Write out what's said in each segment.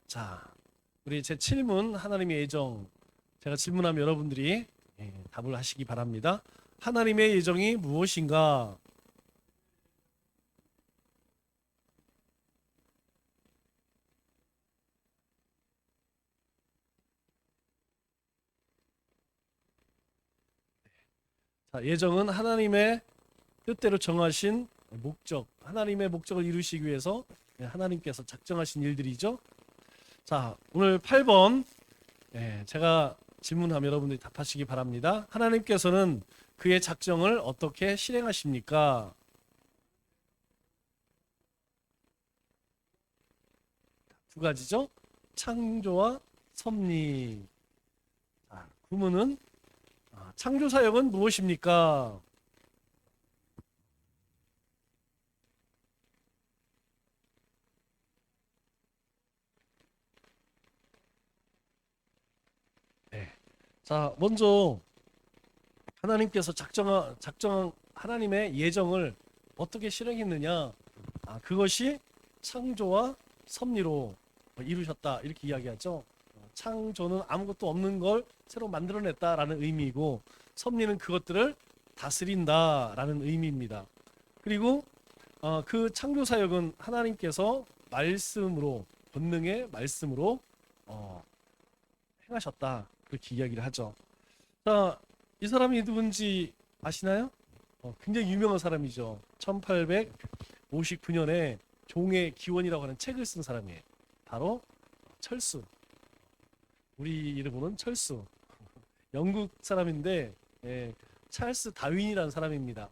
자, 우리 제 7문 하나님의 예정, 제가 질문하면 여러분들이 답을 하시기 바랍니다. 하나님의 예정이 무엇인가? 자, 예정은 하나님의 뜻대로 정하신 목적, 하나님의 목적을 이루시기 위해서 하나님께서 작정하신 일들이죠. 자, 오늘 8번 제가 질문하면 여러분들이 답하시기 바랍니다. 하나님께서는 그의 작정을 어떻게 실행하십니까? 두 가지죠. 창조와 섭리. 자, 구문은 창조 사역은 무엇입니까? 네. 자, 먼저 하나님께서 작정한 하나님의 예정을 어떻게 실행했느냐? 그것이 창조와 섭리로 이루셨다 이렇게 이야기하죠. 창조는 아무것도 없는 걸 새로 만들어냈다라는 의미이고, 섭리는 그것들을 다스린다라는 의미입니다. 그리고 그 창조 사역은 하나님께서 말씀으로, 본능의 말씀으로 행하셨다 그렇게 이야기를 하죠. 자, 이 사람이 누군지 아시나요? 굉장히 유명한 사람이죠. 1859년에 종의 기원이라고 하는 책을 쓴 사람이에요. 바로 철수. 우리 이름으로는 철수. 영국 사람인데 찰스 다윈이라는 사람입니다.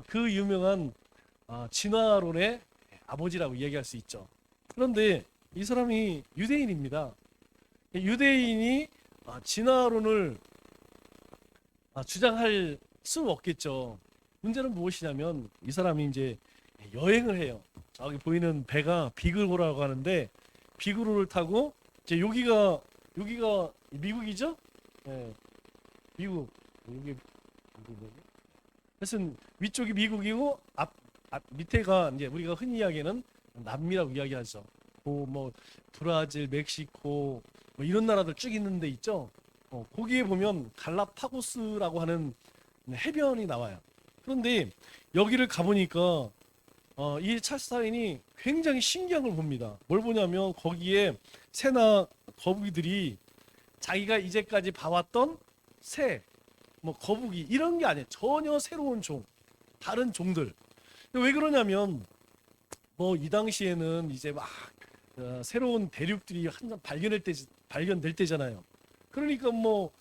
그 유명한 진화론의 아버지라고 이야기할 수 있죠. 그런데 이 사람이 유대인입니다. 유대인이 진화론을 주장할 수 없겠죠. 문제는 무엇이냐면 이 사람이 이제 여행을 해요. 저기 보이는 배가 비글호라고 하는데, 비글호를 타고 이제 여기가 미국이죠? 네, 미국. 여기 그래서 위쪽이 미국이고 밑에가 이제 우리가 흔히 이야기하는 남미라고 이야기하죠. 뭐 브라질, 멕시코 뭐 이런 나라들 쭉 있는 데 있죠. 거기에 보면 갈라파고스라고 하는 해변이 나와요. 그런데 여기를 가보니까 이 찰스 다윈이 굉장히 신기한 걸 봅니다. 뭘 보냐면 거기에 새나 거북이들이 자기가 이제까지 봐왔던 새, 뭐 거북이 이런 게 아니에요. 전혀 새로운 종, 다른 종들. 왜 그러냐면 뭐 이 당시에는 이제 막 새로운 대륙들이 한참 발견될 때잖아요. 그러니까 뭐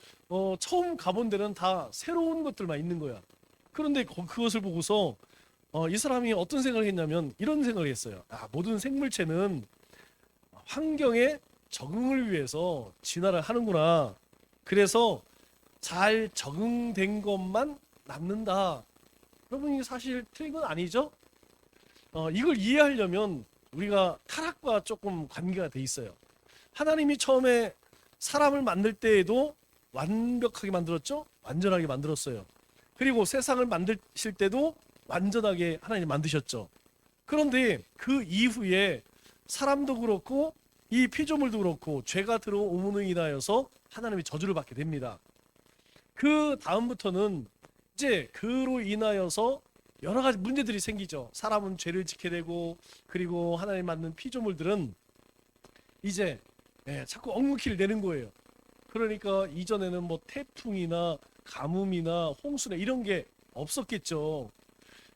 처음 가본 데는 다 새로운 것들만 있는 거야. 그런데 그것을 보고서 이 사람이 어떤 생각을 했냐면 이런 생각을 했어요. 모든 생물체는 환경에 적응을 위해서 진화를 하는구나. 그래서 잘 적응된 것만 남는다. 여러분, 이게 사실 틀린 건 아니죠? 이걸 이해하려면 우리가 타락과 조금 관계가 돼 있어요. 하나님이 처음에 사람을 만들 때에도 완벽하게 만들었죠? 완전하게 만들었어요. 그리고 세상을 만드실 때도 완전하게 하나님 만드셨죠. 그런데 그 이후에 사람도 그렇고 이 피조물도 그렇고 죄가 들어옴으로 인하여서 하나님이 저주를 받게 됩니다. 그 다음부터는 이제 그로 인하여서 여러 가지 문제들이 생기죠. 사람은 죄를 짓게 되고, 그리고 하나님 만든 피조물들은 이제 자꾸 엉겅퀴를 내는 거예요. 그러니까 이전에는 뭐 태풍이나 가뭄이나 홍수나 이런 게 없었겠죠.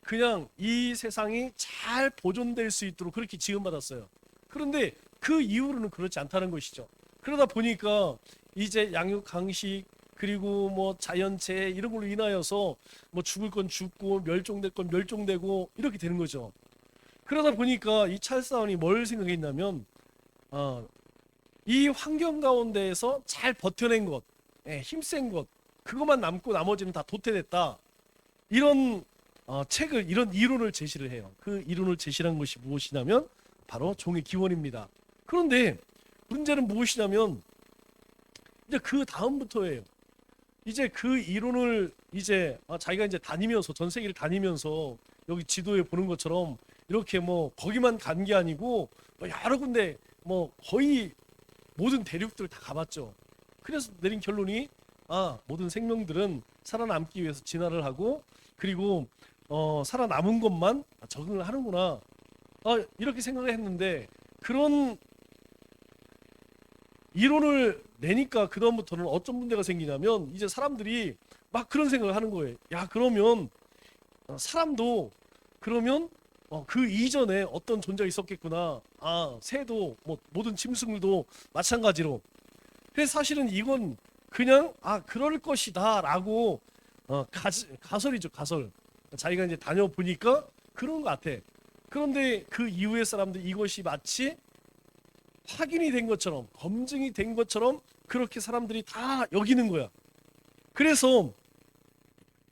그냥 이 세상이 잘 보존될 수 있도록 그렇게 지음받았어요. 그런데 그 이후로는 그렇지 않다는 것이죠. 그러다 보니까 이제 양육 강식, 그리고 뭐 자연재해 이런 걸로 인하여서 뭐 죽을 건 죽고 멸종될 건 멸종되고 이렇게 되는 거죠. 그러다 보니까 이 찰스 다윈이 뭘 생각했냐면 이 환경 가운데에서 잘 버텨낸 것, 힘센 것, 그것만 남고 나머지는 다 도태됐다. 이런 이런 이론을 제시를 해요. 그 이론을 제시한 것이 무엇이냐면 바로 종의 기원입니다. 그런데 문제는 무엇이냐면 이제 그 다음부터예요. 이제 그 이론을 이제 자기가 이제 다니면서 전 세계를 다니면서 여기 지도에 보는 것처럼 이렇게 뭐 거기만 간 게 아니고 여러 군데 뭐 거의 모든 대륙들을 다 가봤죠. 그래서 내린 결론이 모든 생명들은 살아남기 위해서 진화를 하고 그리고 살아남은 것만 적응을 하는구나. 이렇게 생각을 했는데 그런 이론을 내니까 그다음부터는 어떤 문제가 생기냐면 이제 사람들이 막 그런 생각을 하는 거예요. 야, 그러면 사람도 그러면 그 이전에 어떤 존재가 있었겠구나. 새도 뭐 모든 짐승들도 마찬가지로. 그래서 사실은 이건 그냥 그럴 것이다라고 가설이죠, 가설. 자기가 이제 다녀보니까 그런 것 같아. 그런데 그 이후의 사람들 이것이 마치 확인이 된 것처럼 검증이 된 것처럼 그렇게 사람들이 다 여기는 거야. 그래서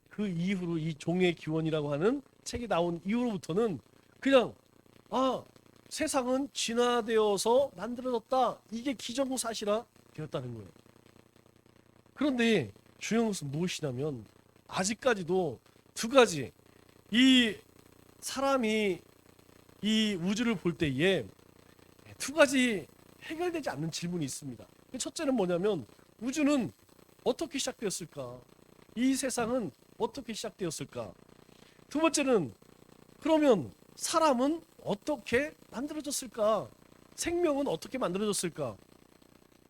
그 이후로 이 종의 기원이라고 하는 책이 나온 이후로부터는 그냥 세상은 진화되어서 만들어졌다. 이게 기정사실화 되었다는 거예요. 그런데 중요한 것은 무엇이냐면 아직까지도 두 가지 이 사람이 이 우주를 볼 때에 두 가지 해결되지 않는 질문이 있습니다. 첫째는 뭐냐면 우주는 어떻게 시작되었을까? 이 세상은 어떻게 시작되었을까? 두 번째는 그러면 사람은 어떻게 만들어졌을까? 생명은 어떻게 만들어졌을까?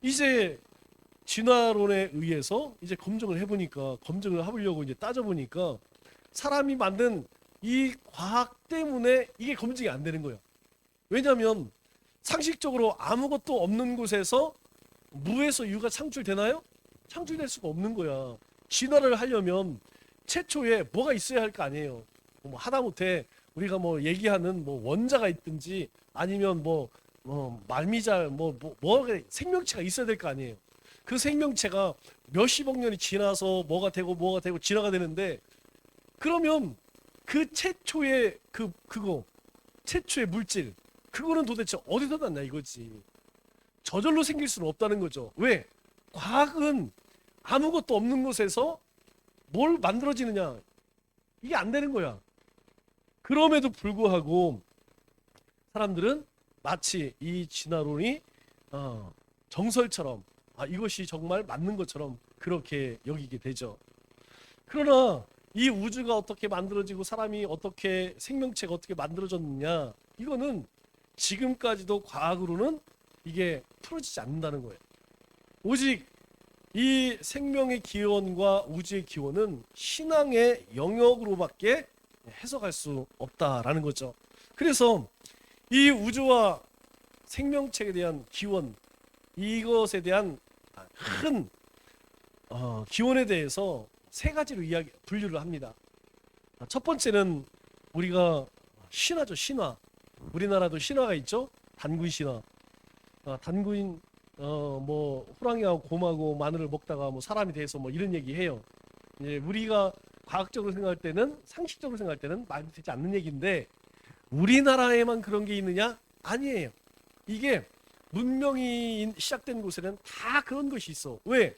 이제 진화론에 의해서 이제 검증을 해보니까 검증을 해보려고 이제 따져보니까 사람이 만든 이 과학 때문에 이게 검증이 안 되는 거예요. 왜냐하면 상식적으로 아무것도 없는 곳에서 무에서 유가 창출되나요? 창출될 수가 없는 거야. 진화를 하려면 최초에 뭐가 있어야 할 거 아니에요. 뭐 하다못해 우리가 뭐 얘기하는 뭐 원자가 있든지 아니면 말미잘 뭐 생명체가 있어야 될 거 아니에요. 그 생명체가 몇십억 년이 지나서 뭐가 되고 진화가 되는데 그러면 그 최초의 그거 최초의 물질 그거는 도대체 어디서 났냐 이거지. 저절로 생길 수는 없다는 거죠. 왜? 과학은 아무것도 없는 곳에서 뭘 만들어지느냐 이게 안 되는 거야. 그럼에도 불구하고 사람들은 마치 이 진화론이 정설처럼 이것이 정말 맞는 것처럼 그렇게 여기게 되죠. 그러나 이 우주가 어떻게 만들어지고 사람이 어떻게 생명체가 어떻게 만들어졌느냐 이거는 지금까지도 과학으로는 이게 풀어지지 않는다는 거예요. 오직 이 생명의 기원과 우주의 기원은 신앙의 영역으로밖에 해석할 수 없다라는 거죠. 그래서 이 우주와 생명체에 대한 기원 이것에 대한 큰 기원에 대해서 세 가지로 분류를 합니다. 첫 번째는 우리가 신화죠. 신화. 우리나라도 신화가 있죠. 단군 신화. 단군 호랑이하고 곰하고 마늘을 먹다가 사람이 돼서 이런 얘기해요. 이제 우리가 과학적으로 생각할 때는 상식적으로 생각할 때는 말이 되지 않는 얘기인데 우리나라에만 그런 게 있느냐? 아니에요. 이게 문명이 시작된 곳에는 다 그런 것이 있어. 왜?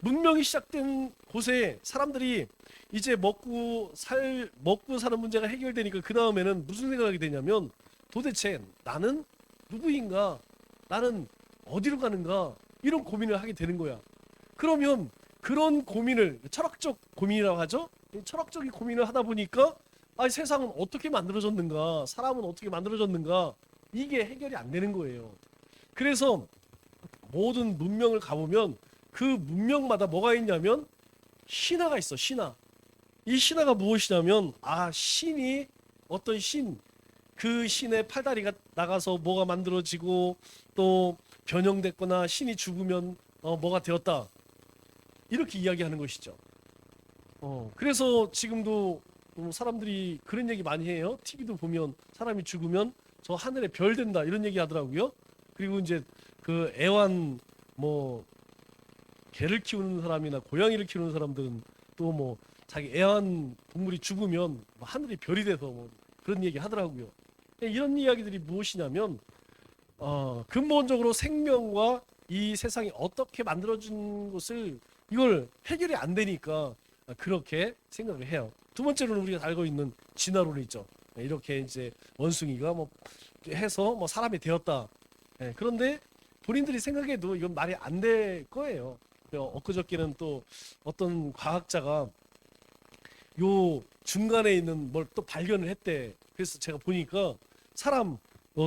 문명이 시작된 곳에 사람들이 이제 먹고 사는 문제가 해결되니까 그 다음에는 무슨 생각이 되냐면 도대체 나는 누구인가? 나는 어디로 가는가? 이런 고민을 하게 되는 거야. 그러면 그런 고민을 철학적 고민이라고 하죠. 철학적인 고민을 하다 보니까 세상은 어떻게 만들어졌는가? 사람은 어떻게 만들어졌는가? 이게 해결이 안 되는 거예요. 그래서 모든 문명을 가보면 그 문명마다 뭐가 있냐면 신화가 있어. 신화. 이 신화가 무엇이냐면 신이 어떤 그 신의 팔다리가 나가서 뭐가 만들어지고 또 변형됐거나 신이 죽으면 뭐가 되었다. 이렇게 이야기하는 것이죠. 그래서 지금도 사람들이 그런 얘기 많이 해요. TV도 보면 사람이 죽으면 저 하늘에 별 된다 이런 얘기 하더라고요. 그리고 이제 그 애완 개를 키우는 사람이나 고양이를 키우는 사람들은 또 자기 애완 동물이 죽으면 하늘이 별이 돼서 그런 얘기 하더라고요. 이런 이야기들이 무엇이냐면 근본적으로 생명과 이 세상이 어떻게 만들어진 것을 이걸 해결이 안 되니까 그렇게 생각을 해요. 두 번째로는 우리가 알고 있는 진화론이 있죠. 이렇게 이제 원숭이가 해서 사람이 되었다. 그런데 본인들이 생각해도 이건 말이 안 될 거예요. 엊그저께는 또 어떤 과학자가 요 중간에 있는 뭘 또 발견을 했대. 그래서 제가 보니까 사람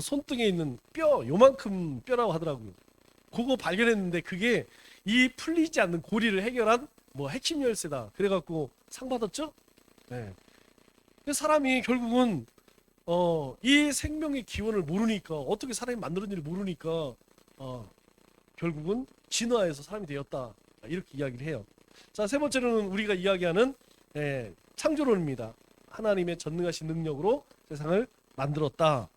손등에 있는 뼈 요만큼 뼈라고 하더라고요. 그거 발견했는데 그게 이 풀리지 않는 고리를 해결한 뭐 핵심 열쇠다. 그래갖고 상 받았죠. 네. 사람이 결국은 이 생명의 기원을 모르니까, 어떻게 사람이 만들었는지를 모르니까 결국은 진화해서 사람이 되었다, 이렇게 이야기를 해요. 자, 세 번째로는 우리가 이야기하는 창조론입니다. 하나님의 전능하신 능력으로 세상을 만들었다.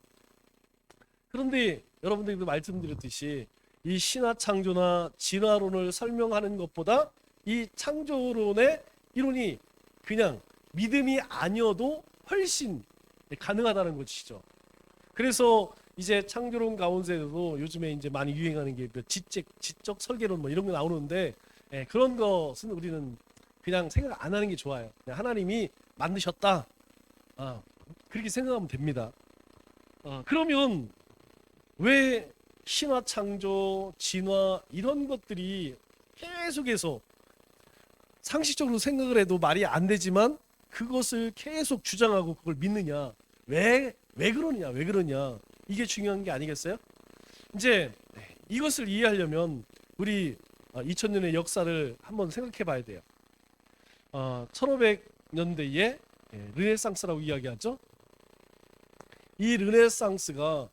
그런데 여러분들도 말씀드렸듯이 이 신화 창조나 진화론을 설명하는 것보다 이 창조론의 이론이 그냥 믿음이 아니어도 훨씬 가능하다는 것이죠. 그래서 이제 창조론 가운데서도 요즘에 이제 많이 유행하는 게 지적 설계론 뭐 이런 거 나오는데, 그런 것은 우리는 그냥 생각 안 하는 게 좋아요. 그냥 하나님이 만드셨다, 그렇게 생각하면 됩니다. 그러면 왜 신화 창조, 진화 이런 것들이 계속해서 상식적으로 생각을 해도 말이 안 되지만 그것을 계속 주장하고 그걸 믿느냐? 왜 그러냐? 이게 중요한 게 아니겠어요? 이제 이것을 이해하려면 우리 2000년의 역사를 한번 생각해 봐야 돼요. 1500년대에 르네상스라고 이야기하죠. 이 르네상스가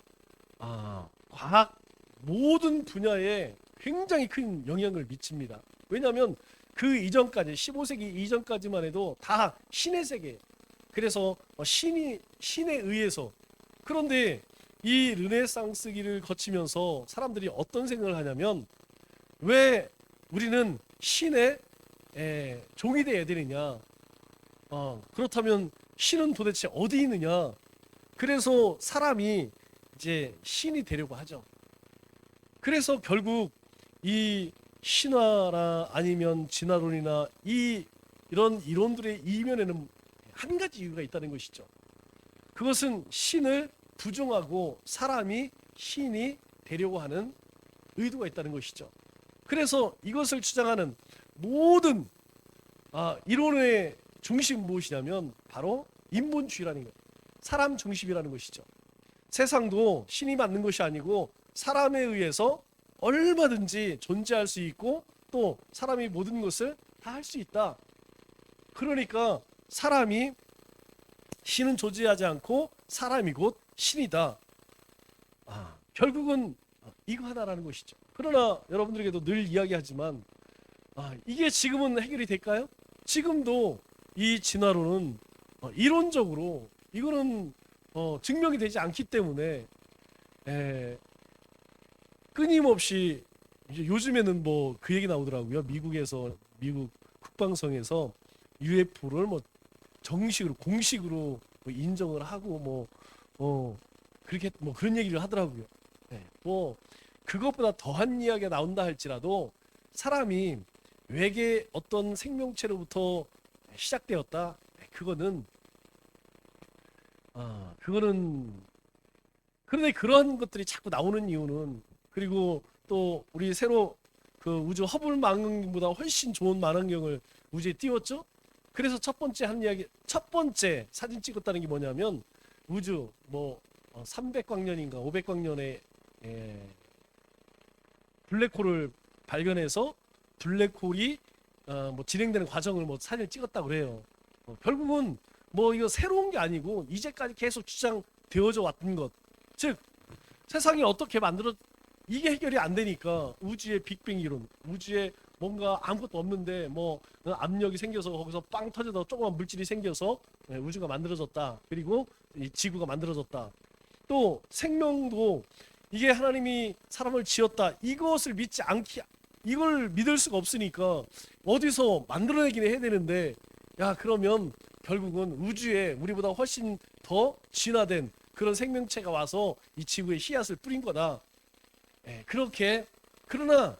과학 모든 분야에 굉장히 큰 영향을 미칩니다. 왜냐하면 그 이전까지 15세기 이전까지만 해도 다 신의 세계. 그래서 신에 의해서. 그런데 이 르네상스기를 거치면서 사람들이 어떤 생각을 하냐면, 왜 우리는 신의 종이 되어야 되느냐? 그렇다면 신은 도대체 어디 있느냐? 그래서 사람이 이제 신이 되려고 하죠. 그래서 결국 이 신화나 아니면 진화론이나 이런 이론들의 이면에는 한 가지 이유가 있다는 것이죠. 그것은 신을 부정하고 사람이 신이 되려고 하는 의도가 있다는 것이죠. 그래서 이것을 주장하는 모든 이론의 중심은 무엇이냐면 바로 인본주의라는 거예요. 사람 중심이라는 것이죠. 세상도 신이 만든 것이 아니고 사람에 의해서 얼마든지 존재할 수 있고 또 사람이 모든 것을 다 할 수 있다. 그러니까 사람이 신은 존재하지 않고 사람이 곧 신이다. 결국은 이거 하나라는 것이죠. 그러나 여러분들에게도 늘 이야기하지만 이게 지금은 해결이 될까요? 지금도 이 진화론은 이론적으로 이거는 증명이 되지 않기 때문에 끊임없이 이제 요즘에는 뭐 그 얘기 나오더라고요. 미국 국방성에서 UFO를 뭐 정식으로 공식으로 뭐 인정을 하고 그렇게 뭐 그런 얘기를 하더라고요. 뭐 그것보다 더한 이야기가 나온다 할지라도 사람이 외계 어떤 생명체로부터 시작되었다. 그거는 그런데 그런 것들이 자꾸 나오는 이유는, 그리고 또 우리 새로 그 우주 허블 망원경보다 훨씬 좋은 망원경을 우주에 띄웠죠. 그래서 첫 번째 사진 찍었다는 게 뭐냐면 우주 300광년인가 500광년에 블랙홀을 발견해서 블랙홀이 진행되는 과정을 사진을 찍었다고 그래요. 결국은 이거 새로운 게 아니고 이제까지 계속 주장되어져 왔던 것, 즉 세상이 어떻게 이게 해결이 안 되니까 우주의 빅뱅 이론, 우주에 뭔가 아무것도 없는데 압력이 생겨서 거기서 빵 터져서 조그만 물질이 생겨서 우주가 만들어졌다. 그리고 이 지구가 만들어졌다. 또 생명도 이게 하나님이 사람을 지었다. 이것을 이걸 믿을 수가 없으니까 어디서 만들어내긴 해야 되는데, 그러면 결국은 우주에 우리보다 훨씬 더 진화된 그런 생명체가 와서 이 지구에 씨앗을 뿌린 거다. 그렇게. 그러나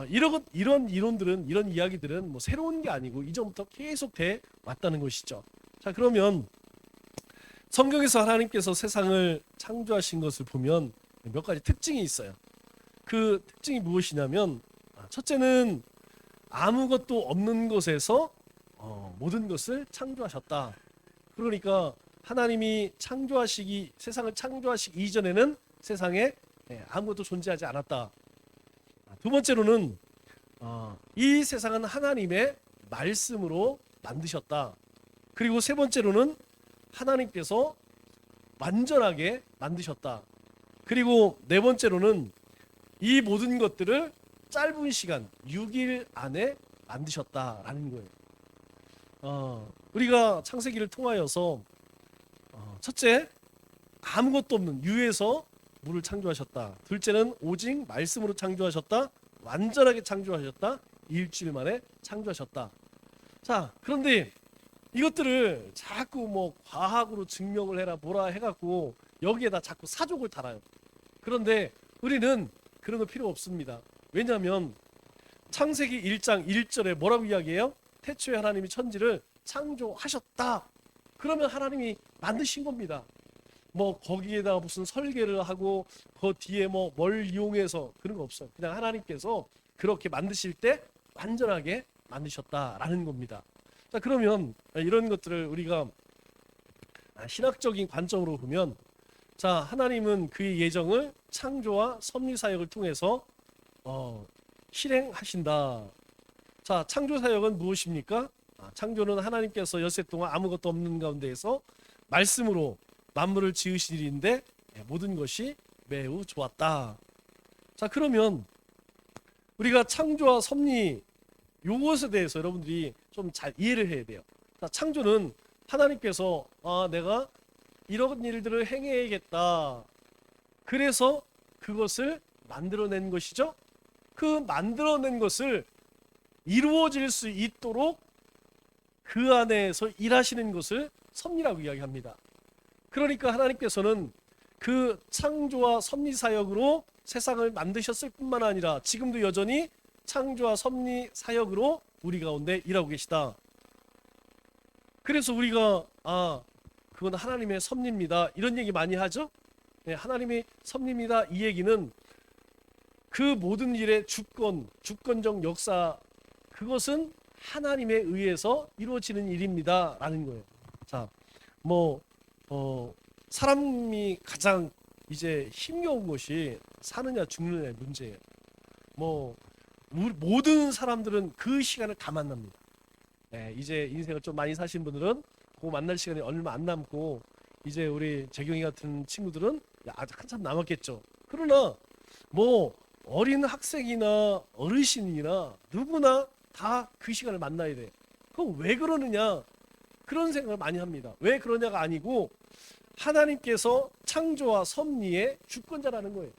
이런 이론들은, 이런 이야기들은 새로운 게 아니고 이전부터 계속 돼 왔다는 것이죠. 자, 그러면 성경에서 하나님께서 세상을 창조하신 것을 보면 몇 가지 특징이 있어요. 그 특징이 무엇이냐면 첫째는 아무것도 없는 곳에서 모든 것을 창조하셨다. 그러니까 하나님이 세상을 창조하시기 이전에는 세상에 아무것도 존재하지 않았다. 두 번째로는 이 세상은 하나님의 말씀으로 만드셨다. 그리고 세 번째로는 하나님께서 완전하게 만드셨다. 그리고 네 번째로는 이 모든 것들을 짧은 시간 6일 안에 만드셨다라는 거예요. 우리가 창세기를 통하여서 첫째, 아무것도 없는 유에서 물을 창조하셨다. 둘째는 오직 말씀으로 창조하셨다. 완전하게 창조하셨다. 일주일 만에 창조하셨다. 자, 그런데 이것들을 자꾸 뭐 과학으로 증명을 해라 뭐라 해갖고 여기에다 자꾸 사족을 달아요. 그런데 우리는 그런 거 필요 없습니다. 왜냐하면 창세기 1장 1절에 뭐라고 이야기해요? 태초에 하나님이 천지를 창조하셨다. 그러면 하나님이 만드신 겁니다. 뭐 거기에다가 무슨 설계를 하고 그 뒤에 뭐 뭘 이용해서 그런 거 없어요. 그냥 하나님께서 그렇게 만드실 때 완전하게 만드셨다라는 겁니다. 자, 그러면 이런 것들을 우리가 신학적인 관점으로 보면, 자, 하나님은 그의 예정을 창조와 섭리 사역을 통해서 실행하신다. 자, 창조 사역은 무엇입니까? 창조는 하나님께서 엿새 동안 아무것도 없는 가운데에서 말씀으로 만물을 지으신 일인데 모든 것이 매우 좋았다. 자, 그러면 우리가 창조와 섭리 요것에 대해서 여러분들이 좀 잘 이해를 해야 돼요. 자, 창조는 하나님께서 내가 이런 일들을 행해야겠다. 그래서 그것을 만들어낸 것이죠. 그 만들어낸 것을 이루어질 수 있도록 그 안에서 일하시는 것을 섭리라고 이야기합니다. 그러니까 하나님께서는 그 창조와 섭리 사역으로 세상을 만드셨을 뿐만 아니라 지금도 여전히 창조와 섭리 사역으로 우리 가운데 일하고 계시다. 그래서 우리가 그건 하나님의 섭리입니다 이런 얘기 많이 하죠. 네, 하나님의 섭리입니다 이 얘기는 그 모든 일의 주권적 역사, 그것은 하나님에 의해서 이루어지는 일입니다 라는 거예요. 자, 사람이 가장 이제 힘겨운 것이 사느냐 죽느냐의 문제예요. 모든 사람들은 그 시간을 다 만납니다. 네, 이제 인생을 좀 많이 사신 분들은 그 만날 시간이 얼마 안 남고, 이제 우리 재경이 같은 친구들은 아직 한참 남았겠죠. 그러나 어린 학생이나 어르신이나 누구나 다 그 시간을 만나야 돼. 그럼 왜 그러느냐? 그런 생각을 많이 합니다. 왜 그러냐가 아니고 하나님께서 창조와 섭리의 주권자라는 거예요.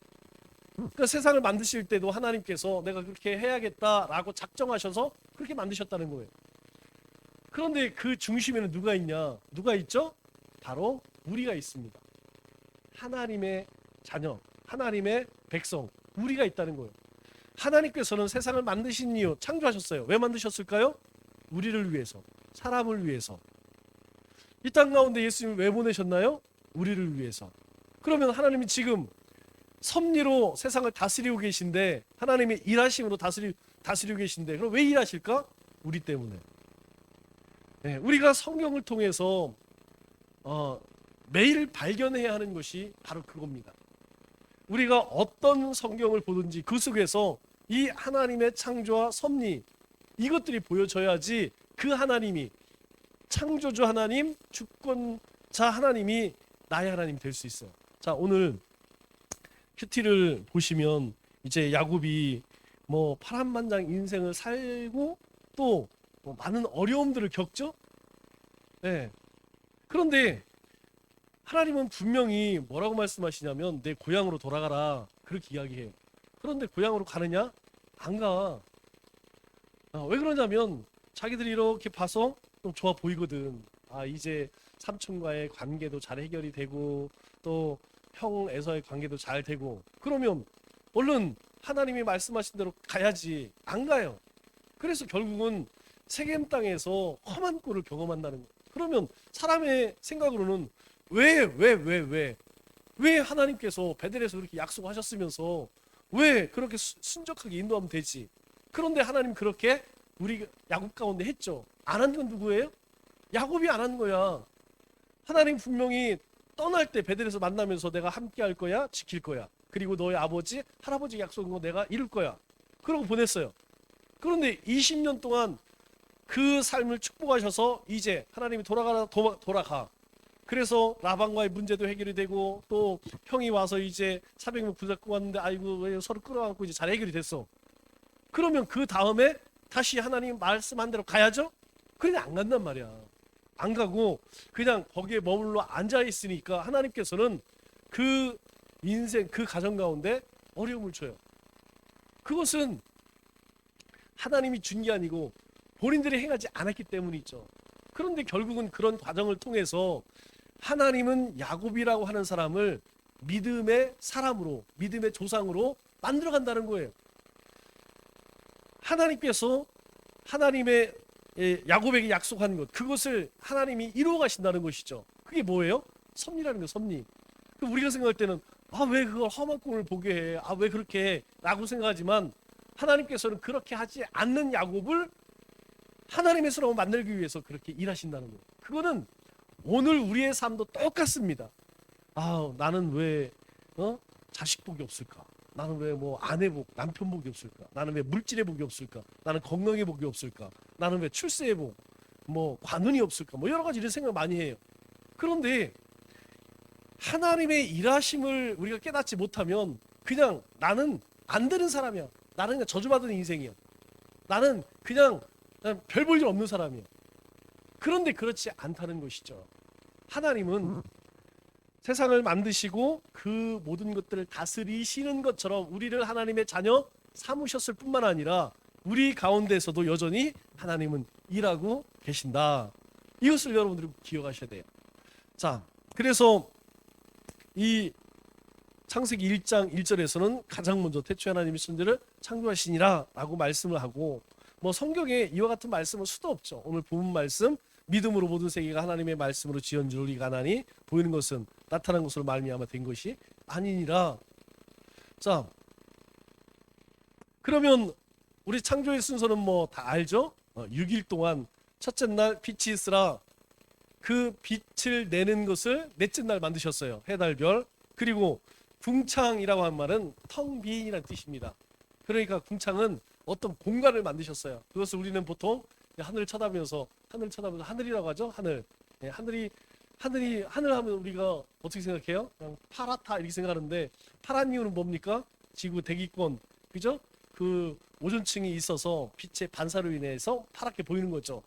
그러니까 세상을 만드실 때도 하나님께서 내가 그렇게 해야겠다라고 작정하셔서 그렇게 만드셨다는 거예요. 그런데 그 중심에는 누가 있냐? 누가 있죠? 바로 우리가 있습니다. 하나님의 자녀, 하나님의 백성, 우리가 있다는 거예요. 하나님께서는 세상을 만드신 이유, 창조하셨어요. 왜 만드셨을까요? 우리를 위해서, 사람을 위해서. 이 땅 가운데 예수님을 왜 보내셨나요? 우리를 위해서. 그러면 하나님이 지금 섭리로 세상을 다스리고 계신데, 하나님의 일하심으로 다스리고 계신데, 그럼 왜 일하실까? 우리 때문에. 네, 우리가 성경을 통해서 매일 발견해야 하는 것이 바로 그겁니다. 우리가 어떤 성경을 보든지 그 속에서 이 하나님의 창조와 섭리, 이것들이 보여져야지 그 하나님이, 창조주 하나님, 주권자 하나님이 나의 하나님이 될 수 있어요. 자, 오늘 큐티를 보시면 이제 야곱이 파란만장 인생을 살고 또 많은 어려움들을 겪죠. 네. 그런데 하나님은 분명히 뭐라고 말씀하시냐면 내 고향으로 돌아가라 그렇게 이야기해요. 그런데 고향으로 가느냐? 안 가. 왜 그러냐면 자기들이 이렇게 봐서 좀 좋아 보이거든. 이제 삼촌과의 관계도 잘 해결이 되고 또 형에서의 관계도 잘 되고, 그러면 얼른 하나님이 말씀하신 대로 가야지. 안 가요. 그래서 결국은 세겜 땅에서 험한 꼴을 경험한다는 거예요. 그러면 사람의 생각으로는 왜 왜 하나님께서 베델에서 그렇게 약속하셨으면서 왜 그렇게 순적하게 인도하면 되지? 그런데 하나님 그렇게 우리 야곱 가운데 했죠. 안 한 건 누구예요? 야곱이 안 한 거야. 하나님 분명히 떠날 때 베델에서 만나면서 내가 함께 할 거야, 지킬 거야. 그리고 너의 아버지, 할아버지 약속한 거 내가 이룰 거야. 그러고 보냈어요. 그런데 20년 동안 그 삶을 축복하셔서 이제 하나님이 돌아가. 그래서 라반과의 문제도 해결이 되고 또 형이 와서 이제 400명 붙잡고 왔는데 아이고 왜 서로 끌어안고 이제 잘 해결이 됐어. 그러면 그 다음에 다시 하나님 말씀한 대로 가야죠? 그냥 안 간단 말이야. 안 가고 그냥 거기에 머물러 앉아 있으니까 하나님께서는 그 인생 그 가정 가운데 어려움을 줘요. 그것은 하나님이 준 게 아니고 본인들이 행하지 않았기 때문이죠. 그런데 결국은 그런 과정을 통해서 하나님은 야곱이라고 하는 사람을 믿음의 사람으로, 믿음의 조상으로 만들어 간다는 거예요. 하나님께서 하나님의 야곱에게 약속한 것, 그것을 하나님이 이루어 가신다는 것이죠. 그게 뭐예요? 섭리라는 거예요. 섭리. 우리가 생각할 때는 왜 그걸 험한 꿈을 보게 해? 왜 그렇게 해? 라고 생각하지만 하나님께서는 그렇게 하지 않는 야곱을 하나님의 사람으로 만들기 위해서 그렇게 일하신다는 거예요. 그거는 오늘 우리의 삶도 똑같습니다. 나는 왜 자식 복이 없을까? 나는 왜 뭐 아내 복, 남편 복이 없을까? 나는 왜 물질의 복이 없을까? 나는 건강의 복이 없을까? 나는 왜 출세의 복, 뭐 관운이 없을까? 뭐 여러 가지 이런 생각 많이 해요. 그런데 하나님의 일하심을 우리가 깨닫지 못하면 그냥 나는 안 되는 사람이야. 나는 그냥 저주받은 인생이야. 나는 그냥 별 볼 일 없는 사람이야. 그런데 그렇지 않다는 것이죠. 하나님은 세상을 만드시고 그 모든 것들을 다스리시는 것처럼 우리를 하나님의 자녀 삼으셨을 뿐만 아니라 우리 가운데서도 여전히 하나님은 일하고 계신다. 이것을 여러분들이 기억하셔야 돼요. 자, 그래서 이 창세기 1장 1절에서는 가장 먼저 태초에 하나님이 천지를 창조하시니라 라고 말씀을 하고, 뭐 성경에 이와 같은 말씀은 수도 없죠. 오늘 본문 말씀, 믿음으로 모든 세계가 하나님의 말씀으로 지은 줄 우리가 아나니 보이는 것은 나타난 것으로 말미암아 된 것이 아니니라. 자, 그러면 우리 창조의 순서는 뭐 다 알죠? 6일 동안 첫째 날 빛이 있으라, 그 빛을 내는 것을 넷째 날 만드셨어요. 해, 달, 별. 그리고 궁창이라고 하는 말은 텅 빈이라는 뜻입니다. 그러니까 궁창은 어떤 공간을 만드셨어요. 그것을 우리는 보통 하늘을 쳐다보면서 하늘이라고 하죠. 하늘. 하늘 하면 우리가 어떻게 생각해요? 그냥 파랗다 이렇게 생각하는데, 파란 이유는 뭡니까? 지구 대기권, 그죠? 그 오존층이 있어서 빛의 반사로 인해서 파랗게 보이는 거죠.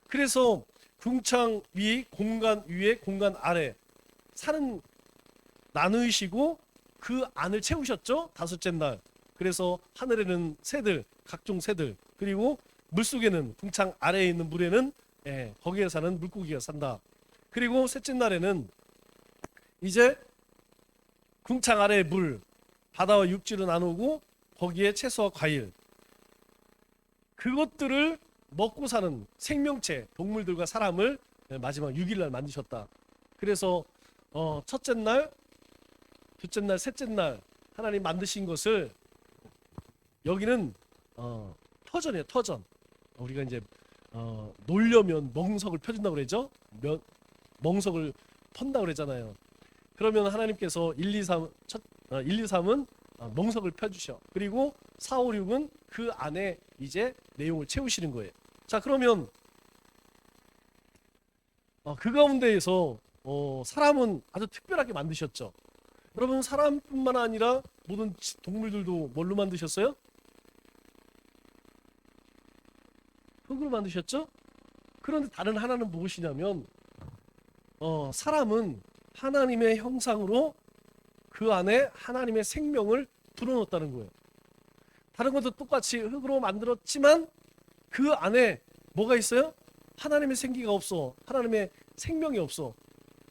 그래서 궁창 위, 공간 위에, 공간 아래 산은 나누시고 그 안을 채우셨죠. 다섯째 날. 그래서 하늘에는 새들, 각종 새들, 그리고 물속에는 궁창 아래에 있는 물에는 거기에 사는 물고기가 산다. 그리고 셋째 날에는 이제 궁창 아래의 물, 바다와 육지로 나누고 거기에 채소와 과일, 그것들을 먹고 사는 생명체, 동물들과 사람을 마지막 6일 날 만드셨다. 그래서 첫째 날, 둘째 날, 셋째 날 하나님 만드신 것을 여기는 터전이에요. 터전. 우리가 이제 놀려면 멍석을 펴준다고 그러죠. 멍석을 펀다고 그러잖아요. 그러면 하나님께서 1, 2, 3은 멍석을 펴주셔. 그리고 4, 5, 6은 그 안에 이제 내용을 채우시는 거예요. 자, 그러면 그 가운데에서 사람은 아주 특별하게 만드셨죠. 여러분, 사람뿐만 아니라 모든 동물들도 뭘로 만드셨어요? 흙으로 만드셨죠? 그런데 다른 하나는 무엇이냐면 사람은 하나님의 형상으로 그 안에 하나님의 생명을 불어넣었다는 거예요. 다른 것도 똑같이 흙으로 만들었지만 그 안에 뭐가 있어요? 하나님의 생기가 없어. 하나님의 생명이 없어.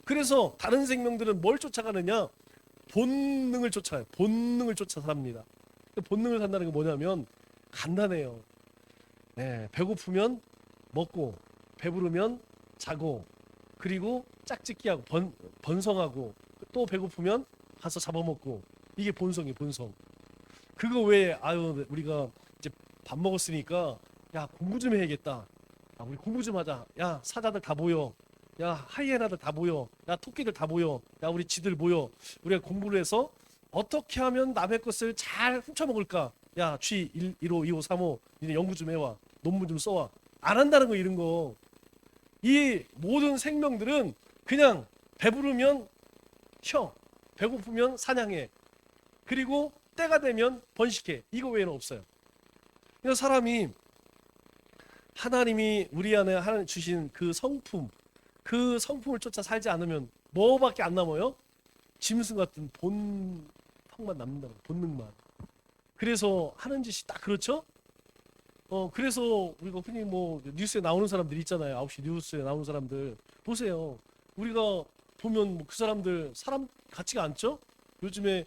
그래서 다른 생명들은 뭘 쫓아가느냐? 본능을 쫓아요. 본능을 쫓아 삽니다. 본능을 산다는 게 뭐냐면 간단해요. 배고프면 먹고, 배부르면 자고, 그리고 짝짓기하고 번성하고, 또 배고프면 가서 잡아먹고. 이게 본성이에요, 본성. 그거 왜 아유 우리가 이제 밥 먹었으니까 야 공부 좀 해야겠다. 야, 우리 공부 좀 하자. 야 사자들 다 모여. 야 하이에나들 다 모여. 야 토끼들 다 모여. 야 우리 쥐들 모여. 우리가 공부를 해서 어떻게 하면 남의 것을 잘 훔쳐먹을까? 야 쥐 1호 2호 3호 니네 연구 좀 해와. 논문 좀 써와. 안 한다는 거 이런 거. 이 모든 생명들은 그냥 배부르면 쉬어. 배고프면 사냥해. 그리고 때가 되면 번식해. 이거 외에는 없어요. 그래서 사람이 하나님이 우리 안에 하나님 주신 그 성품, 그 성품을 쫓아 살지 않으면 뭐밖에 안 남아요? 짐승 같은 본성만 남는다. 본능만. 그래서 하는 짓이 딱 그렇죠? 그래서 우리가 흔히 뭐 뉴스에 나오는 사람들 있잖아요. 9시 뉴스에 나오는 사람들 보세요. 우리가 보면 뭐 그 사람들 사람 같지가 않죠? 요즘에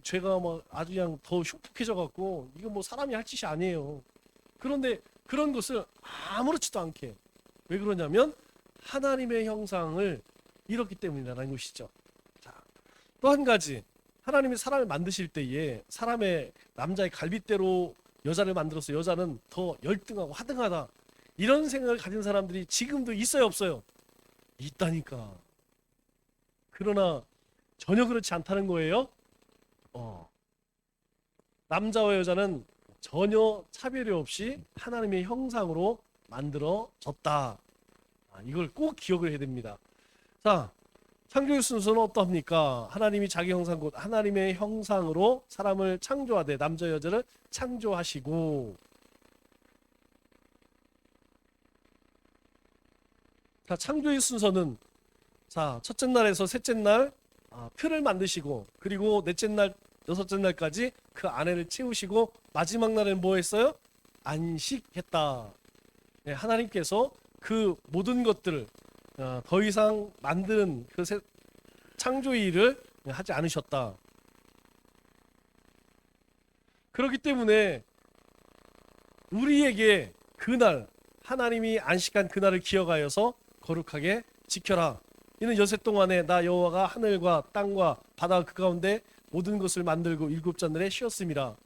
죄가 막 아주 그냥 더 흉폭해져 갖고 이거 뭐 사람이 할 짓이 아니에요. 그런데 그런 것을 아무렇지도 않게 왜 그러냐면 하나님의 형상을 잃었기 때문이라는 것이죠. 자, 또 한 가지 하나님이 사람을 만드실 때에 사람의 남자의 갈빗대로 여자를 만들어서 여자는 더 열등하고 하등하다 이런 생각을 가진 사람들이 지금도 있어요, 없어요? 있다니까. 그러나 전혀 그렇지 않다는 거예요. 남자와 여자는 전혀 차별이 없이 하나님의 형상으로 만들어졌다. 이걸 꼭 기억을 해야 됩니다. 자, 창조의 순서는 어떠합니까? 하나님이 자기 형상 곧 하나님의 형상으로 사람을 창조하되 남자 여자를 창조하시고. 자, 창조의 순서는 자, 첫째 날에서 셋째 날 틀을 만드시고 그리고 넷째 날 여섯째 날까지 그 안에를 채우시고 마지막 날에는 뭐 했어요? 안식했다. 네, 하나님께서 그 모든 것들을 더 이상 만드는 그 창조의 일을 하지 않으셨다. 그렇기 때문에 우리에게 그날 하나님이 안식한 그날을 기억하여서 거룩하게 지켜라. 이는 여세 동안에 나 여호와가 하늘과 땅과 바다 그 가운데 모든 것을 만들고 일곱째 날에 쉬었음이라.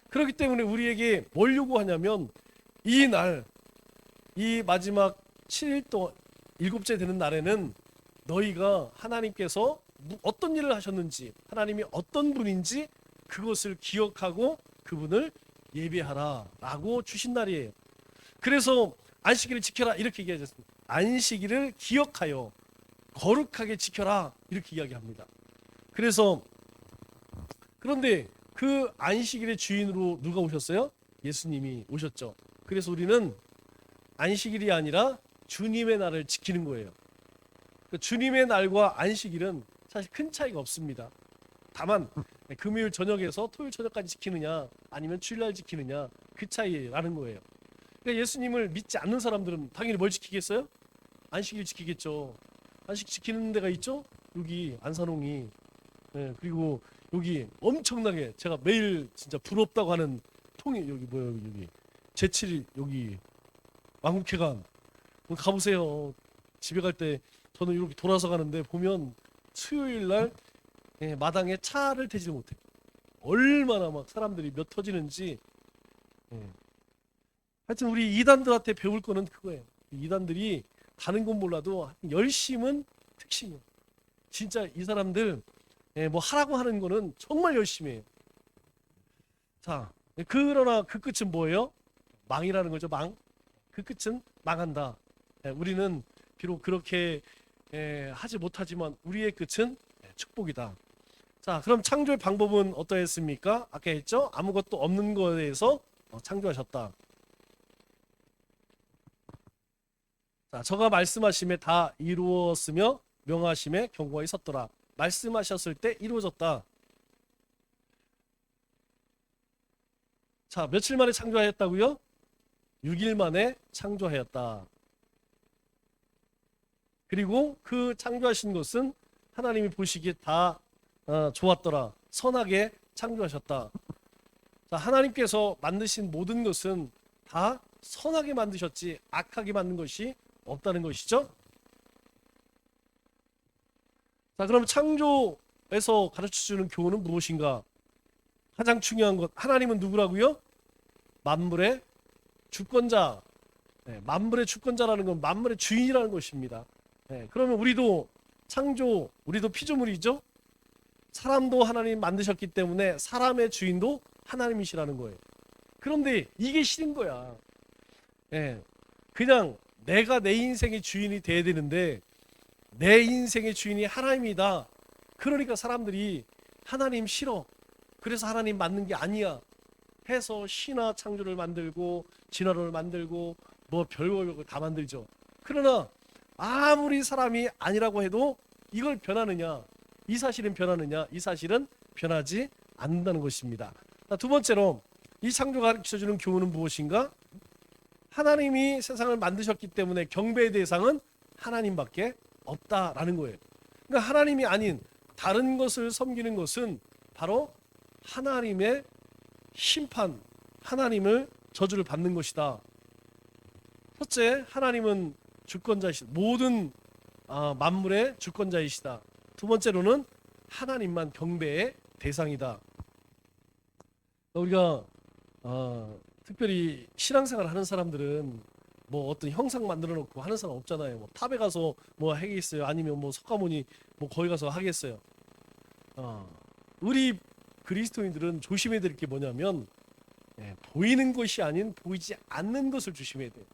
그렇기 때문에 우리에게 뭘 요구하냐면 이 날, 이 마지막 7일 동안 일곱째 되는 날에는 너희가 하나님께서 어떤 일을 하셨는지 하나님이 어떤 분인지 그것을 기억하고 그분을 예배하라 라고 주신 날이에요. 그래서 안식일을 지켜라 이렇게 얘기하셨습니다. 안식일을 기억하여 거룩하게 지켜라 이렇게 이야기합니다. 그래서 그런데 그 안식일의 주인으로 누가 오셨어요? 예수님이 오셨죠. 그래서 우리는 안식일이 아니라 주님의 날을 지키는 거예요. 주님의 날과 안식일은 사실 큰 차이가 없습니다. 다만 금요일 저녁에서 토요일 저녁까지 지키느냐 아니면 주일날 지키느냐 그 차이라는 거예요. 그러니까 예수님을 믿지 않는 사람들은 당연히 뭘 지키겠어요? 안식일 지키겠죠. 안식 지키는 데가 있죠? 여기 안산홍이. 네, 그리고 여기 엄청나게 제가 매일 진짜 부럽다고 하는 통이 여기 뭐야 여기 제7 여기 왕국회관 가보세요. 집에 갈 때 저는 이렇게 돌아서 가는데 보면 수요일 날 마당에 차를 대지 못해. 얼마나 막 사람들이 몇 터지는지. 하여튼 우리 이단들한테 배울 거는 그거예요. 이단들이 가는 건 몰라도 열심은 특징이에요. 진짜 이 사람들 뭐 하라고 하는 거는 정말 열심히 해요. 자, 그러나 그 끝은 뭐예요? 망이라는 거죠. 망. 그 끝은 망한다. 우리는 비록 그렇게 하지 못하지만 우리의 끝은 축복이다. 자, 그럼 창조의 방법은 어떠했습니까? 아까 했죠? 아무것도 없는 거에 대해서 창조하셨다. 자, 저가 말씀하심에 다 이루었으며 명하심에 경고가 있었더라. 말씀하셨을 때 이루어졌다. 자, 며칠 만에 창조하였다고요? 6일 만에 창조하였다. 그리고 그 창조하신 것은 하나님이 보시기에 다 좋았더라. 선하게 창조하셨다. 자, 하나님께서 만드신 모든 것은 다 선하게 만드셨지 악하게 만든 것이 없다는 것이죠. 자, 그럼 창조 창조에서 가르쳐주는 교훈은 무엇인가? 가장 중요한 것, 하나님은 누구라고요? 만물의 주권자. 만물의 주권자라는 건 만물의 주인이라는 것입니다. 그러면 우리도 창조, 우리도 피조물이죠. 사람도 하나님 만드셨기 때문에 사람의 주인도 하나님이시라는 거예요. 그런데 이게 싫은 거야. 그냥 내가 내 인생의 주인이 돼야 되는데 내 인생의 주인이 하나님이다. 그러니까 사람들이 하나님 싫어, 그래서 하나님 맞는 게 아니야 해서 신화 창조를 만들고 진화론을 만들고 뭐 별걸 다 만들죠. 그러나 아무리 사람이 아니라고 해도 이걸 변하느냐? 이 사실은 변하느냐? 이 사실은 변하지 않는다는 것입니다. 두 번째로 이 창조가 가르쳐주는 교훈은 무엇인가? 하나님이 세상을 만드셨기 때문에 경배의 대상은 하나님밖에 없다라는 거예요. 그러니까 하나님이 아닌 다른 것을 섬기는 것은 바로 하나님의 심판, 하나님을 저주를 받는 것이다. 첫째, 하나님은 주권자이시다. 모든 만물의 주권자이시다. 두 번째로는 하나님만 경배의 대상이다. 우리가 특별히 신앙생활 하는 사람들은 뭐 어떤 형상 만들어 놓고 하는 사람 없잖아요. 뭐 탑에 가서 뭐 하겠어요? 아니면 뭐 석가모니 뭐 거기 가서 하겠어요? 우리 그리스도인들은 조심해야 될 게 뭐냐면 보이는 것이 아닌 보이지 않는 것을 조심해야 돼요.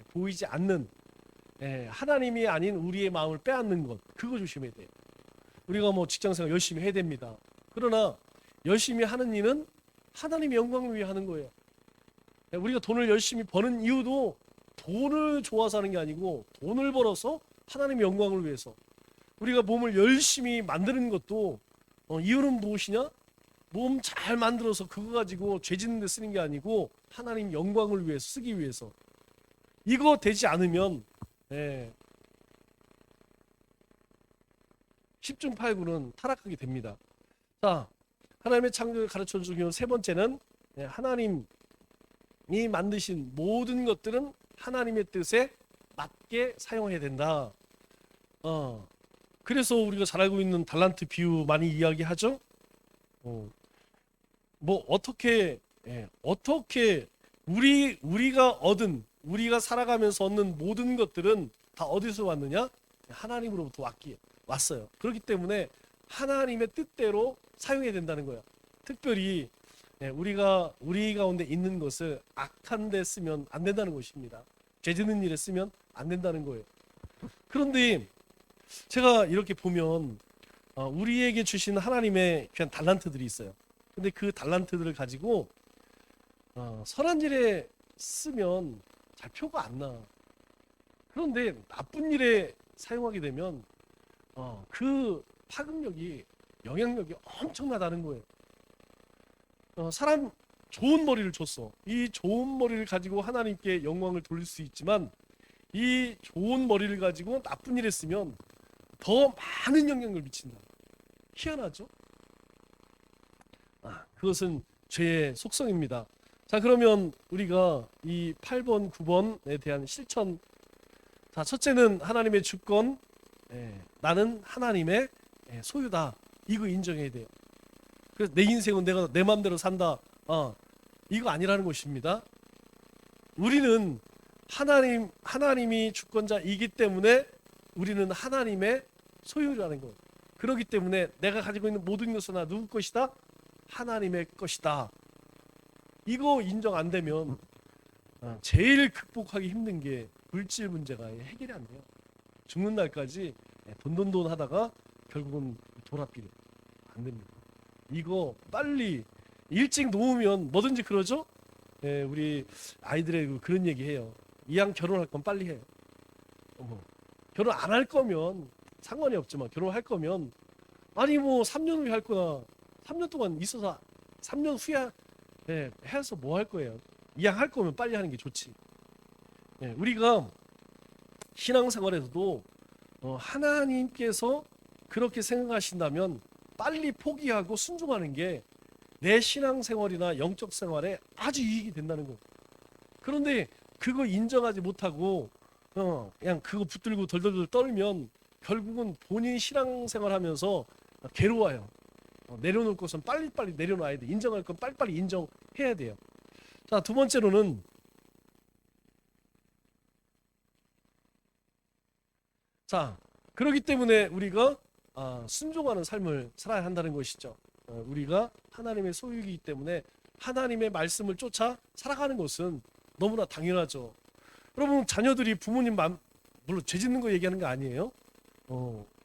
보이지 않는 하나님이 아닌 우리의 마음을 빼앗는 것, 그거 조심해야 돼요. 우리가 뭐 직장생활 열심히 해야 됩니다. 그러나 열심히 하는 일은 하나님의 영광을 위해 하는 거예요. 우리가 돈을 열심히 버는 이유도 돈을 좋아서 하는 게 아니고 돈을 벌어서 하나님의 영광을 위해서. 우리가 몸을 열심히 만드는 것도 이유는 무엇이냐? 몸 잘 만들어서 그거 가지고 죄 짓는 데 쓰는 게 아니고 하나님 영광을 위해서 쓰기 위해서. 이거 되지 않으면 10중 8구는 타락하게 됩니다. 자, 하나님의 창조를 가르쳐주는 세 번째는 하나님이 만드신 모든 것들은 하나님의 뜻에 맞게 사용해야 된다. 그래서 우리가 잘 알고 있는 달란트 비유 많이 이야기하죠. 뭐 어떻게 우리가 살아가면서 얻는 모든 것들은 다 어디서 왔느냐? 하나님으로부터 왔어요. 그렇기 때문에 하나님의 뜻대로 사용해야 된다는 거야. 특별히 우리 가운데 있는 것을 악한 데 쓰면 안 된다는 것입니다. 죄 짓는 일에 쓰면 안 된다는 거예요. 그런데 제가 이렇게 보면 우리에게 주신 하나님의 귀한 달란트들이 있어요. 근데 그 달란트들을 가지고 선한 일에 쓰면 잘 표가 안 나. 그런데 나쁜 일에 사용하게 되면 그 파급력이, 영향력이 엄청나다는 거예요. 사람 좋은 머리를 줬어. 이 좋은 머리를 가지고 하나님께 영광을 돌릴 수 있지만 이 좋은 머리를 가지고 나쁜 일에 쓰면 더 많은 영향력을 미친다. 희한하죠? 그것은 죄의 속성입니다. 자, 그러면 우리가 이 8번, 9번에 대한 실천. 자, 첫째는 하나님의 주권. 나는 하나님의 소유다. 이거 인정해야 돼요. 그래서 내 인생은 내가 내 마음대로 산다. 이거 아니라는 것입니다. 우리는 하나님이 주권자이기 때문에 우리는 하나님의 소유라는 것. 그렇기 때문에 내가 가지고 있는 모든 것은 다 누구 것이다? 하나님의 것이다. 이거 인정 안 되면 제일 극복하기 힘든 게 물질 문제가 해결이 안 돼요. 죽는 날까지 돈 하다가 결국은 돌아삐려. 안 됩니다. 이거 빨리 일찍 놓으면 뭐든지 그러죠? 우리 아이들의 그런 얘기 해요. 이왕 결혼할 건 빨리 해요. 결혼 안 할 거면 상관이 없지만 결혼할 거면 아니 뭐 3년 후에 할 거나 3년 동안 있어서 3년 후에 해서 뭐 할 거예요. 이왕 할 거면 빨리 하는 게 좋지. 우리가 신앙생활에서도 하나님께서 그렇게 생각하신다면 빨리 포기하고 순종하는 게 내 신앙생활이나 영적 생활에 아주 이익이 된다는 거예요. 그런데 그거 인정하지 못하고 그냥 그거 붙들고 덜덜덜 떨면 결국은 본인 신앙생활 하면서 괴로워요. 내려놓을 것은 빨리빨리 내려놔야 돼. 인정할 건 빨리빨리 인정해야 돼요. 자, 두 번째로는 자, 그렇기 때문에 우리가 순종하는 삶을 살아야 한다는 것이죠. 우리가 하나님의 소유이기 때문에 하나님의 말씀을 쫓아 살아가는 것은 너무나 당연하죠. 여러분, 자녀들이 부모님 물론 죄 짓는 거 얘기하는 거 아니에요.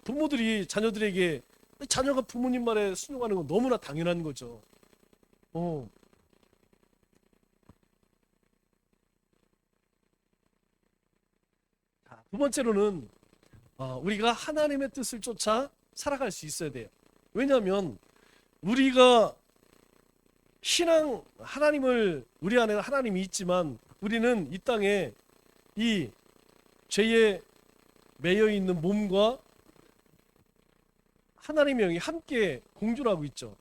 부모들이 자녀들에게 자녀가 부모님 말에 순종하는 건 너무나 당연한 거죠. 두 번째로는 우리가 하나님의 뜻을 쫓아 살아갈 수 있어야 돼요. 왜냐하면 우리가 하나님을 우리 안에 하나님이 있지만 우리는 이 땅에 이 죄에 매여 있는 몸과 하나님의 영이 함께 공존하고 있죠.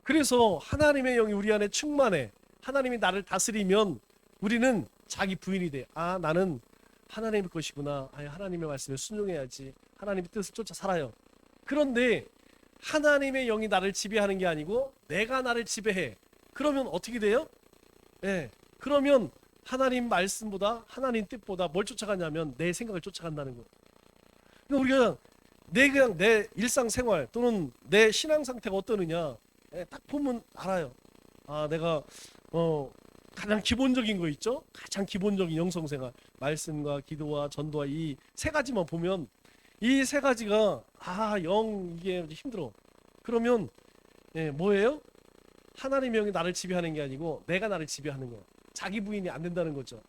그래서 하나님의 영이 우리 안에 충만해. 하나님이 나를 다스리면 우리는 자기 부인이 돼. 나는 하나님의 것이구나. 하나님의 말씀에 순종해야지. 하나님의 뜻을 쫓아 살아요. 그런데 하나님의 영이 나를 지배하는 게 아니고 내가 나를 지배해. 그러면 어떻게 돼요? 그러면 하나님 말씀보다 하나님 뜻보다 뭘 쫓아가냐면 내 생각을 쫓아간다는 거예요. 그러니까 우리가 그냥 내 일상생활 또는 내 신앙 상태가 어떠느냐 딱 보면 알아요. 내가 가장 기본적인 거 있죠? 가장 기본적인 영성생활, 말씀과 기도와 전도와 이 세 가지만 보면 이 세 가지가 이게 힘들어. 그러면 뭐예요? 하나님의 영이 나를 지배하는 게 아니고 내가 나를 지배하는 거야. 자기 부인이 안 된다는 거죠.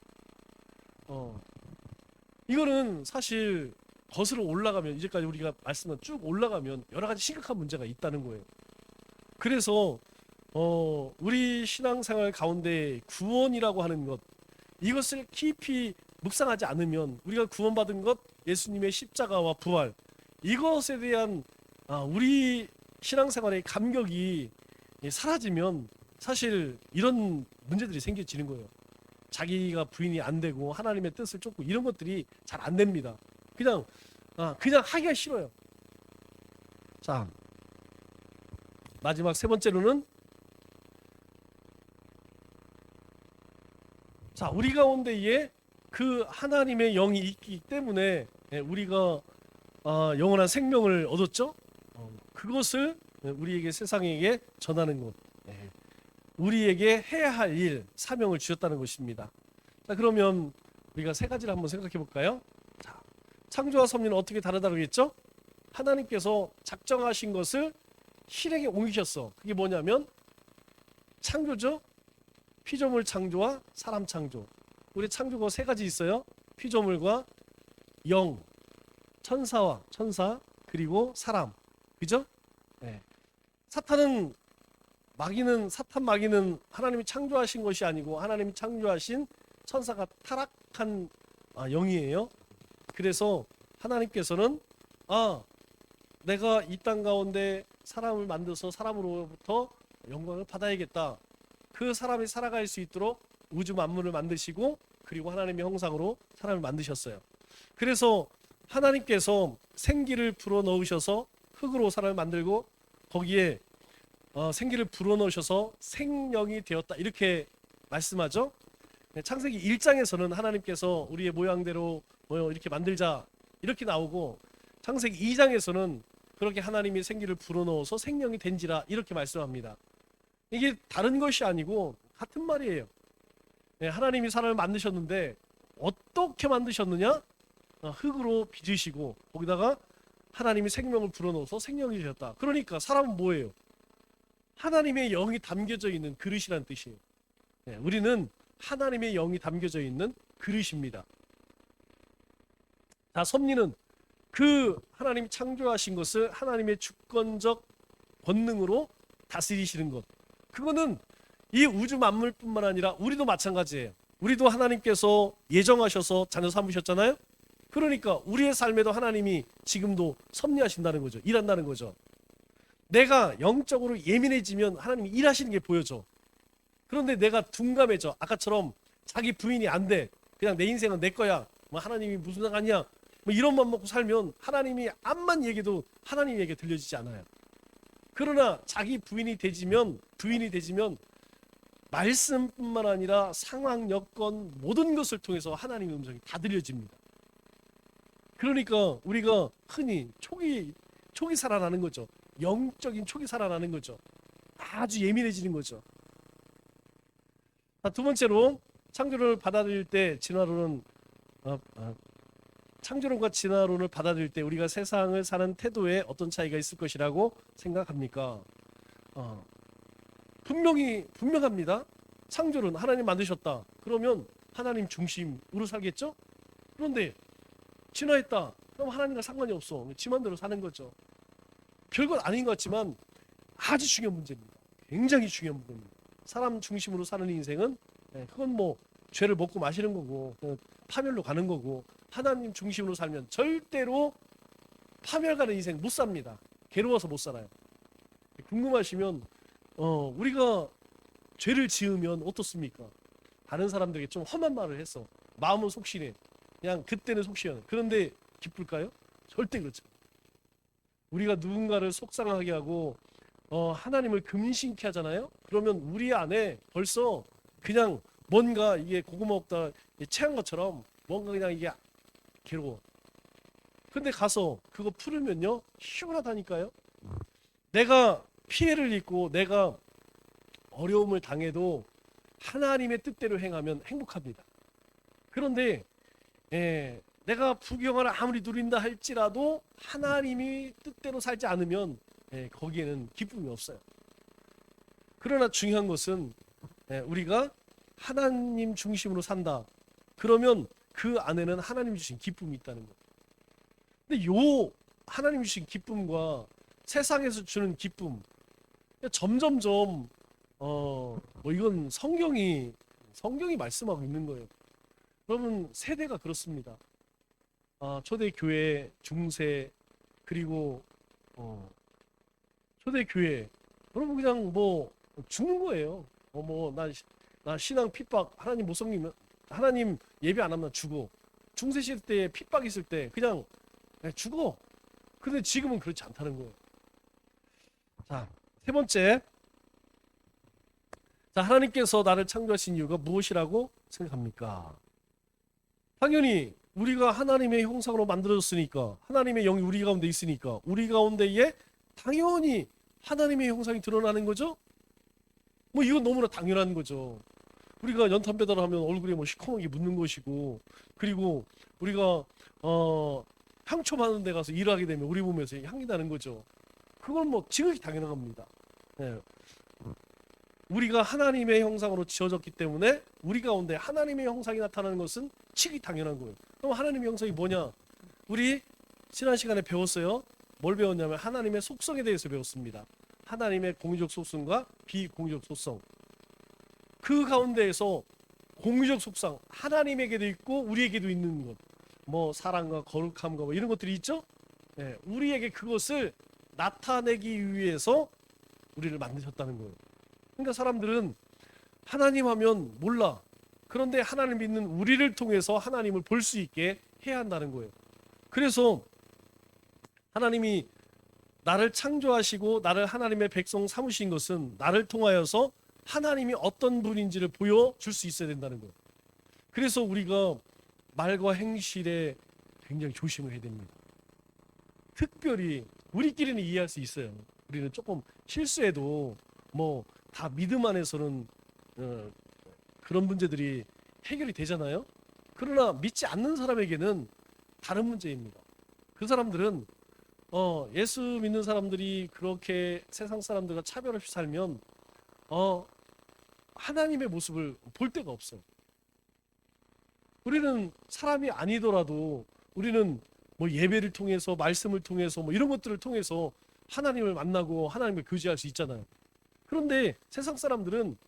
이거는 사실 거슬러 올라가면 이제까지 우리가 말씀을 쭉 올라가면 여러 가지 심각한 문제가 있다는 거예요. 그래서 우리 신앙생활 가운데 구원이라고 하는 것, 이것을 깊이 묵상하지 않으면 우리가 구원받은 것, 예수님의 십자가와 부활, 이것에 대한 우리 신앙생활의 감격이 사라지면 사실 이런 문제들이 생겨지는 거예요. 자기가 부인이 안 되고 하나님의 뜻을 쫓고 이런 것들이 잘 안 됩니다. 그냥 하기가 싫어요. 자, 마지막 세 번째로는 우리 가운데에 그 하나님의 영이 있기 때문에 우리가 영원한 생명을 얻었죠. 그것을 우리에게 세상에게 전하는 것, 우리에게 해야 할 일, 사명을 주셨다는 것입니다. 자, 그러면 우리가 세 가지를 한번 생각해 볼까요? 자, 창조와 섭리는 어떻게 다르다고 했죠? 하나님께서 작정하신 것을 실행에 옮기셨어. 그게 뭐냐면 창조죠. 피조물 창조와 사람 창조. 우리 창조가 세 가지 있어요. 피조물과 영, 천사 그리고 사람. 그죠? 사탄 마귀는 하나님이 창조하신 것이 아니고 하나님이 창조하신 천사가 타락한 영이에요. 그래서 하나님께서는 내가 이 땅 가운데 사람을 만들어서 사람으로부터 영광을 받아야겠다. 그 사람이 살아갈 수 있도록 우주 만물을 만드시고 그리고 하나님의 형상으로 사람을 만드셨어요. 그래서 하나님께서 생기를 불어넣으셔서 흙으로 사람을 만들고 거기에 생기를 불어넣으셔서 생명이 되었다. 이렇게 말씀하죠. 창세기 1장에서는 하나님께서 우리의 모양대로 이렇게 만들자 이렇게 나오고 창세기 2장에서는 그렇게 하나님이 생기를 불어넣어서 생명이 된지라 이렇게 말씀합니다. 이게 다른 것이 아니고 같은 말이에요. 하나님이 사람을 만드셨는데 어떻게 만드셨느냐? 흙으로 빚으시고 거기다가 하나님이 생명을 불어넣어서 생명이 되었다. 그러니까 사람은 뭐예요? 하나님의 영이 담겨져 있는 그릇이라는 뜻이에요. 우리는 하나님의 영이 담겨져 있는 그릇입니다. 자, 섭리는 그 하나님이 창조하신 것을 하나님의 주권적 권능으로 다스리시는 것. 그거는 이 우주 만물뿐만 아니라 우리도 마찬가지예요. 우리도 하나님께서 예정하셔서 자녀 삼으셨잖아요. 그러니까 우리의 삶에도 하나님이 지금도 섭리하신다는 거죠. 일한다는 거죠. 내가 영적으로 예민해지면 하나님이 일하시는 게 보여져. 그런데 내가 둔감해져. 아까처럼 자기 부인이 안 돼. 그냥 내 인생은 내 거야. 하나님이 무슨 상관이야. 이런 맘 먹고 살면 하나님이 암만 얘기도 하나님 얘기 들려지지 않아요. 그러나 자기 부인이 되지면 말씀뿐만 아니라 상황, 여건 모든 것을 통해서 하나님의 음성이 다 들려집니다. 그러니까 우리가 흔히 촉이 살아나는 거죠. 영적인 촉이 살아나는 거죠. 아주 예민해지는 거죠. 두 번째로 창조론을 받아들일 때 창조론과 진화론을 받아들일 때 우리가 세상을 사는 태도에 어떤 차이가 있을 것이라고 생각합니까? 분명합니다. 창조론 하나님 만드셨다. 그러면 하나님 중심으로 살겠죠? 그런데 진화했다. 그럼 하나님과 상관이 없어. 지 맘대로 사는 거죠. 별건 아닌 것 같지만 아주 중요한 문제입니다. 굉장히 중요한 문제입니다. 사람 중심으로 사는 인생은 그건 뭐 죄를 먹고 마시는 거고 파멸로 가는 거고, 하나님 중심으로 살면 절대로 파멸 가는 인생 못 삽니다. 괴로워서 못 살아요. 궁금하시면 우리가 죄를 지으면 어떻습니까? 다른 사람들에게 좀 험한 말을 했어. 마음은 속시네. 그냥 그때는 속시원해. 그런데 기쁠까요? 절대 그렇죠. 우리가 누군가를 속상하게 하고 하나님을 금신케 하잖아요. 그러면 우리 안에 벌써 그냥 뭔가 이게 고구마 먹다 체한 것처럼 뭔가 그냥 이게 괴로워. 근데 가서 그거 풀으면요 시원하다니까요. 내가 피해를 입고 내가 어려움을 당해도 하나님의 뜻대로 행하면 행복합니다. 그런데 내가 부경을 아무리 누린다 할지라도 하나님이 뜻대로 살지 않으면 거기에는 기쁨이 없어요. 그러나 중요한 것은 우리가 하나님 중심으로 산다. 그러면 그 안에는 하나님 주신 기쁨이 있다는 거예요. 근데 요 하나님 주신 기쁨과 세상에서 주는 기쁨 점점점 뭐 이건 성경이 말씀하고 있는 거예요. 여러분 세대가 그렇습니다. 초대 교회, 중세, 그리고 초대 교회 여러분 그냥 뭐 죽는 거예요. 나 신앙 핍박 하나님 못 섬기면 하나님 예배 안 하면 죽어. 중세 시대 때 핍박 있을 때 그냥 죽어. 근데 지금은 그렇지 않다는 거예요. 자, 세 번째. 자, 하나님께서 나를 창조하신 이유가 무엇이라고 생각합니까? 당연히 우리가 하나님의 형상으로 만들어졌으니까, 하나님의 영이 우리 가운데 있으니까 우리 가운데에 당연히 하나님의 형상이 드러나는 거죠. 뭐 이건 너무나 당연한 거죠. 우리가 연탄 배달하면 얼굴에 뭐 시커멓게 묻는 것이고, 그리고 우리가 향초 많은 데 가서 일하게 되면 우리 몸에서 향이 나는 거죠. 그건 뭐 지극히 당연한 겁니다. 우리가 하나님의 형상으로 지어졌기 때문에 우리 가운데 하나님의 형상이 나타나는 것은 지극히 당연한 거예요. 그럼 하나님의 형상이 뭐냐? 우리 지난 시간에 배웠어요. 뭘 배웠냐면 하나님의 속성에 대해서 배웠습니다. 하나님의 공유적 속성과 비공유적 속성. 그 가운데에서 공유적 속성, 하나님에게도 있고 우리에게도 있는 것, 뭐 사랑과 거룩함과 뭐 이런 것들이 있죠. 우리에게 그것을 나타내기 위해서 우리를 만드셨다는 거예요. 그러니까 사람들은 하나님 하면 몰라. 그런데 하나님 믿는 우리를 통해서 하나님을 볼 수 있게 해야 한다는 거예요. 그래서 하나님이 나를 창조하시고 나를 하나님의 백성 삼으신 것은 나를 통하여서 하나님이 어떤 분인지를 보여줄 수 있어야 된다는 거예요. 그래서 우리가 말과 행실에 굉장히 조심을 해야 됩니다. 특별히 우리끼리는 이해할 수 있어요. 우리는 조금 실수해도 뭐 다 믿음 안에서는 그런 문제들이 해결이 되잖아요. 그러나 믿지 않는 사람에게는 다른 문제입니다. 그 사람들은 예수 믿는 사람들이 그렇게 세상 사람들과 차별 없이 살면 하나님의 모습을 볼 데가 없어요. 우리는 사람이 아니더라도 우리는 뭐 예배를 통해서 말씀을 통해서 뭐 이런 것들을 통해서 하나님을 만나고 하나님을 교제할 수 있잖아요. 그런데 세상 사람들은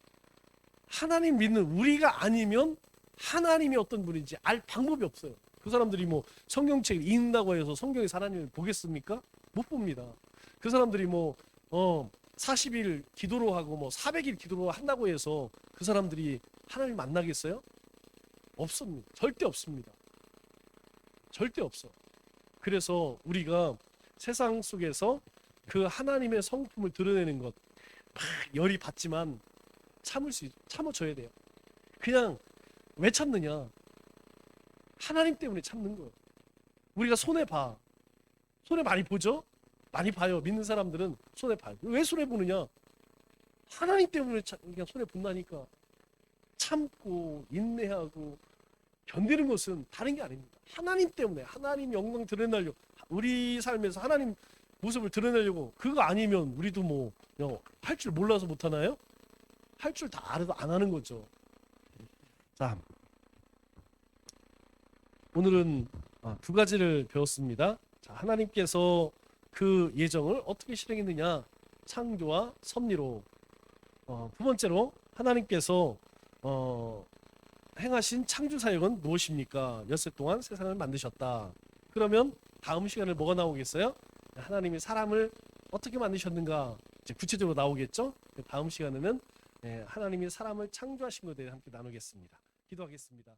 하나님 믿는 우리가 아니면 하나님이 어떤 분인지 알 방법이 없어요. 그 사람들이 뭐 성경책을 읽는다고 해서 성경에서 하나님을 보겠습니까? 못 봅니다. 그 사람들이 뭐 40일 기도로 하고 뭐 400일 기도로 한다고 해서 그 사람들이 하나님 만나겠어요? 없습니다. 절대 없습니다. 절대 없어. 그래서 우리가 세상 속에서 그 하나님의 성품을 드러내는 것, 막 열이 받지만 참아줘야 돼요. 그냥 왜 참느냐? 하나님 때문에 참는 거예요. 우리가 손해 봐. 손해 많이 보죠? 많이 봐요. 믿는 사람들은 손해 봐요. 왜 손해 보느냐? 하나님 때문에 그냥 손해 본다니까. 참고 인내하고 견디는 것은 다른 게 아닙니다. 하나님 때문에 하나님 영광 드러내려고, 우리 삶에서 하나님 모습을 드러내려고. 그거 아니면 우리도 뭐 할 줄 몰라서 못 하나요? 할 줄 다 알아도 안 하는 거죠. 자, 오늘은 두 가지를 배웠습니다. 자, 하나님께서 그 예정을 어떻게 실행했느냐? 창조와 섭리로. 두 번째로 하나님께서 행하신 창조 사역은 무엇입니까? 엿새 동안 세상을 만드셨다. 그러면 다음 시간에 뭐가 나오겠어요? 하나님이 사람을 어떻게 만드셨는가 이제 구체적으로 나오겠죠? 다음 시간에는 하나님이 사람을 창조하신 것에 대해 함께 나누겠습니다. 기도하겠습니다.